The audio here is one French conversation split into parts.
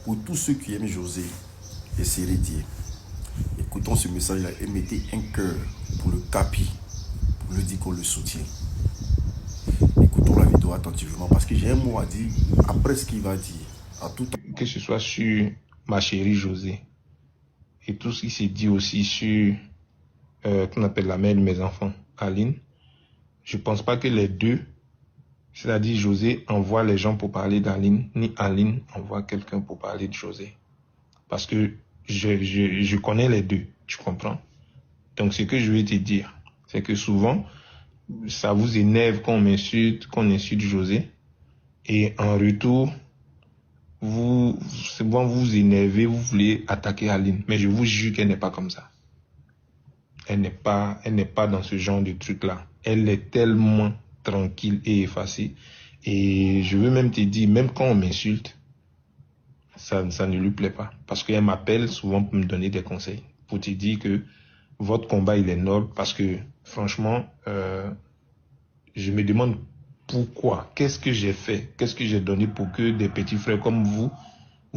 Pour tous ceux qui aiment José et Sérédier, écoutons ce message-là et mettez un cœur pour le Capi, pour lui dire qu'on le soutient. Écoutons la vidéo attentivement parce que j'ai un mot à dire après ce qu'il va dire. À tout que ce soit sur ma chérie José et tout ce qui s'est dit aussi sur qu'on appelle la mère de mes enfants, Aline. Je pense pas que les deux, c'est-à-dire José envoie les gens pour parler d'Aline, ni Aline envoie quelqu'un pour parler de José. Parce que je connais les deux, tu comprends? Donc ce que je vais te dire, c'est que souvent, ça vous énerve qu'on m'insulte, qu'on insulte José. Et en retour, vous vous énervez, vous voulez attaquer Aline. Mais je vous jure qu'elle n'est pas comme ça. Elle n'est pas dans ce genre de truc-là. Elle est tellement tranquille et effacée. Et je veux même te dire, même quand on m'insulte, ça ne lui plaît pas. Parce qu'elle m'appelle souvent pour me donner des conseils. Pour te dire que votre combat, il est noble. Parce que, franchement, je me demande pourquoi. Qu'est-ce que j'ai fait? Qu'est-ce que j'ai donné pour que des petits frères comme vous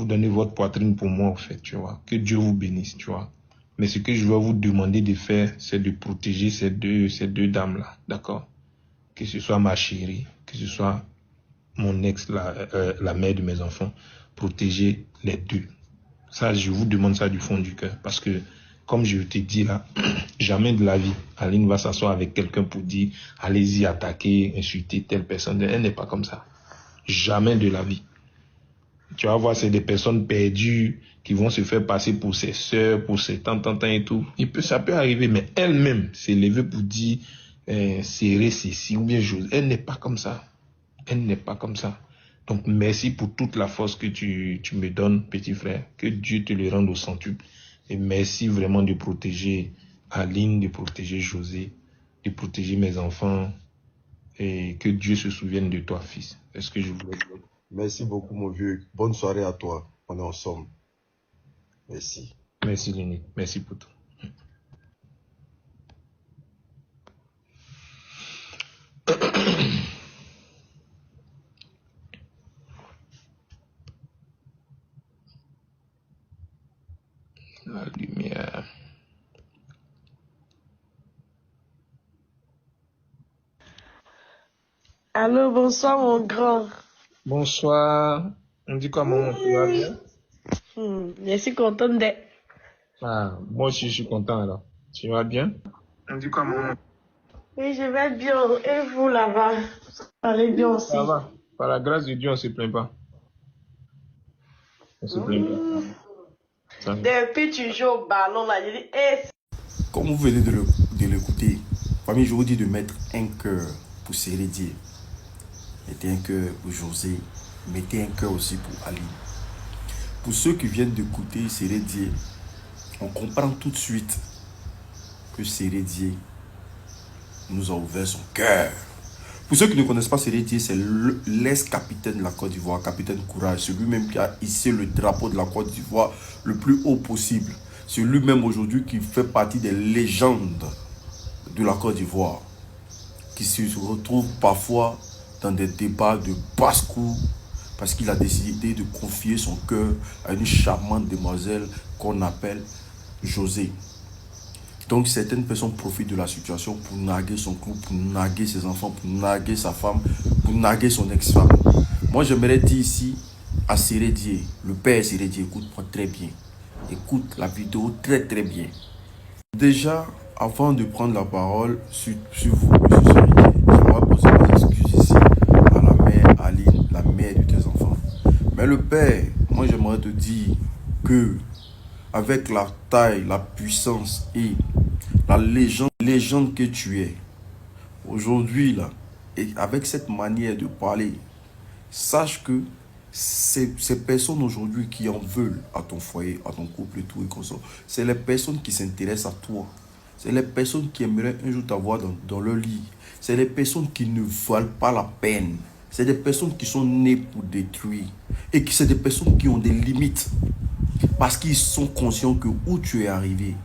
donnez votre poitrine pour moi, en fait, tu vois. Que Dieu vous bénisse, tu vois. Mais ce que je vais vous demander de faire, c'est de protéger ces deux dames-là, d'accord? Que ce soit ma chérie, que ce soit mon ex, la mère de mes enfants, protéger les deux. Ça, je vous demande ça du fond du cœur. Parce que, comme je te dis là, jamais de la vie, Aline va s'asseoir avec quelqu'un pour dire, allez-y, attaquer, insulter telle personne. Elle n'est pas comme ça. Jamais de la vie. Tu vas voir, c'est des personnes perdues qui vont se faire passer pour ses sœurs, pour ses tantes et tout. Ça peut arriver, mais elle-même s'est levée pour dire serrer ceci ou bien chose. Elle n'est pas comme ça. Elle n'est pas comme ça. Donc, merci pour toute la force que tu me donnes, petit frère. Que Dieu te le rende au centuple. Et merci vraiment de protéger Aline, de protéger José, de protéger mes enfants. Et que Dieu se souvienne de toi, fils. Est-ce que je voulais dire? Merci beaucoup, mon vieux. Bonne soirée à toi. On est ensemble. Merci. Merci, Lénie. Merci pour tout. La lumière. Allô, bonsoir mon grand. Bonsoir. On dit quoi, maman? Tu vas bien? Je suis contente d'être. Ah, moi aussi, je suis content alors. Tu vas bien? On dit quoi, maman? Oui, je vais bien. Et vous là-bas? Allez bien aussi. Ça va. Par la grâce de Dieu, on ne se plaint pas. On se plaint pas. Ça va. Depuis tu joues au ballon là, je dis, Comme vous venez de l'écouter, famille, je vous dis de mettre un cœur pour Sérédier. Mettez un cœur pour José. Mettez un cœur aussi pour Aline. Pour ceux qui viennent d'écouter Sérédier, on comprend tout de suite que Sérédier nous a ouvert son cœur. Pour ceux qui ne connaissent pas Sérédier, c'est l'ex-capitaine de la Côte d'Ivoire, capitaine Courage. C'est lui-même qui a hissé le drapeau de la Côte d'Ivoire le plus haut possible. C'est lui-même aujourd'hui qui fait partie des légendes de la Côte d'Ivoire, qui se retrouve parfois dans des débats de basse-cour parce qu'il a décidé de confier son cœur à une charmante demoiselle qu'on appelle José. Donc certaines personnes profitent de la situation pour narguer son couple, pour narguer ses enfants, pour narguer sa femme, pour narguer son ex-femme. Moi j'aimerais dire ici à Sérédier, le père Sérédier, écoute-moi très bien. Écoute la vidéo très bien. Déjà, avant de prendre la parole sur vous, M. Sérédier, j'aimerais poser mes excuses ici à la mère Aline, la mère de tes enfants. Mais le père, moi j'aimerais te dire que avec la taille, la puissance et la légende que tu es, aujourd'hui là, et avec cette manière de parler, sache que ces personnes aujourd'hui qui en veulent à ton foyer, à ton couple et tout et comme ça, c'est les personnes qui s'intéressent à toi. C'est les personnes qui aimeraient un jour t'avoir dans leur lit. C'est les personnes qui ne valent pas la peine. C'est des personnes qui sont nées pour détruire. Et c'est des personnes qui ont des limites. Parce qu'ils sont conscients que où tu es arrivé,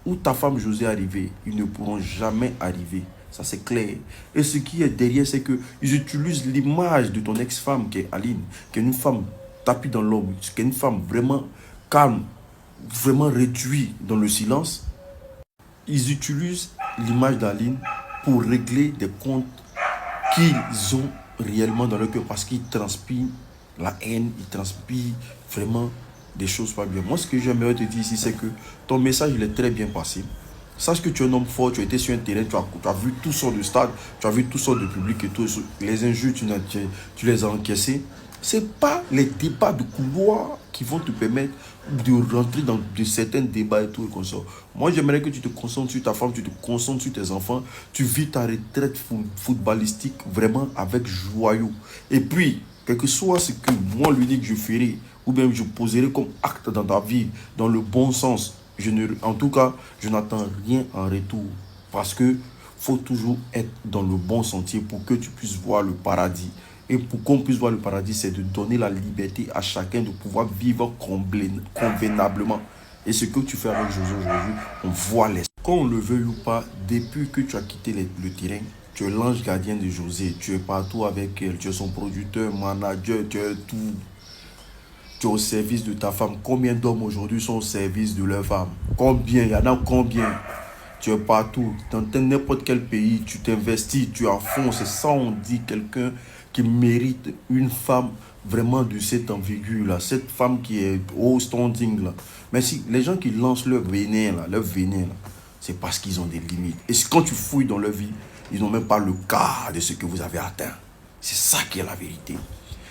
où ta femme José est arrivée, ils ne pourront jamais arriver. Ça c'est clair. Et ce qui est derrière, c'est qu'ils utilisent l'image de ton ex-femme qui est Aline, qui est une femme tapis dans l'ombre, qu'elle est une femme vraiment calme, vraiment réduite dans le silence, ils utilisent l'image d'Aline pour régler des comptes qu'ils ont réellement dans leur cœur parce qu'ils transpirent la haine, ils transpirent vraiment des choses pas bien. Moi, ce que j'aimerais te dire ici, c'est que ton message, il est très bien passé. Sache que tu es un homme fort, tu as été sur un terrain, tu as vu toutes sortes de stades, tu as vu toutes sortes de publics et tout. Les injures, tu les as encaissées. Ce n'est pas les débats de couloir qui vont te permettre de rentrer dans de certains débats et tout. Et comme ça. Moi, j'aimerais que tu te concentres sur ta femme, tu te concentres sur tes enfants. Tu vis ta retraite footballistique vraiment avec joyau. Et puis, quel que soit ce que moi, l'unique, je ferai, ou bien je poserai comme acte dans ta vie, dans le bon sens, en tout cas, je n'attends rien en retour. Parce que faut toujours être dans le bon sentier pour que tu puisses voir le paradis. Et pour qu'on puisse voir le paradis, c'est de donner la liberté à chacun de pouvoir vivre convenablement. Et ce que tu fais avec José aujourd'hui, on voit les... Qu'on le veuille ou pas, depuis que tu as quitté le terrain, tu es l'ange gardien de José. Tu es partout avec elle. Tu es son producteur, manager, tu es tout. Tu es au service de ta femme. Combien d'hommes aujourd'hui sont au service de leur femme? Combien? Il y en a combien? Tu es partout. Dans n'importe quel pays, tu t'investis, tu es à fond. C'est ça, on dit, quelqu'un qui mérite une femme vraiment de cette envergure-là. Cette femme qui est au standing, là. Mais si les gens qui lancent leur venin, là, c'est parce qu'ils ont des limites. Et quand tu fouilles dans leur vie, ils n'ont même pas le quart de ce que vous avez atteint. C'est ça qui est la vérité.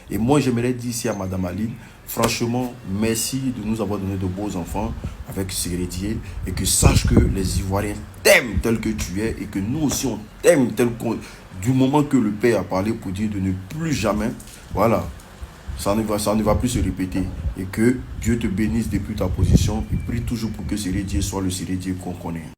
Et moi, j'aimerais dire ici à Madame Aline, franchement, merci de nous avoir donné de beaux enfants avec Sérédier et que sache que les Ivoiriens t'aiment tel que tu es et que nous aussi on t'aime tel qu'on... Du moment que le Père a parlé pour dire de ne plus jamais, voilà, ça ne va plus se répéter. Et que Dieu te bénisse depuis ta position et prie toujours pour que Sérédier soit le Sérédier qu'on connaît.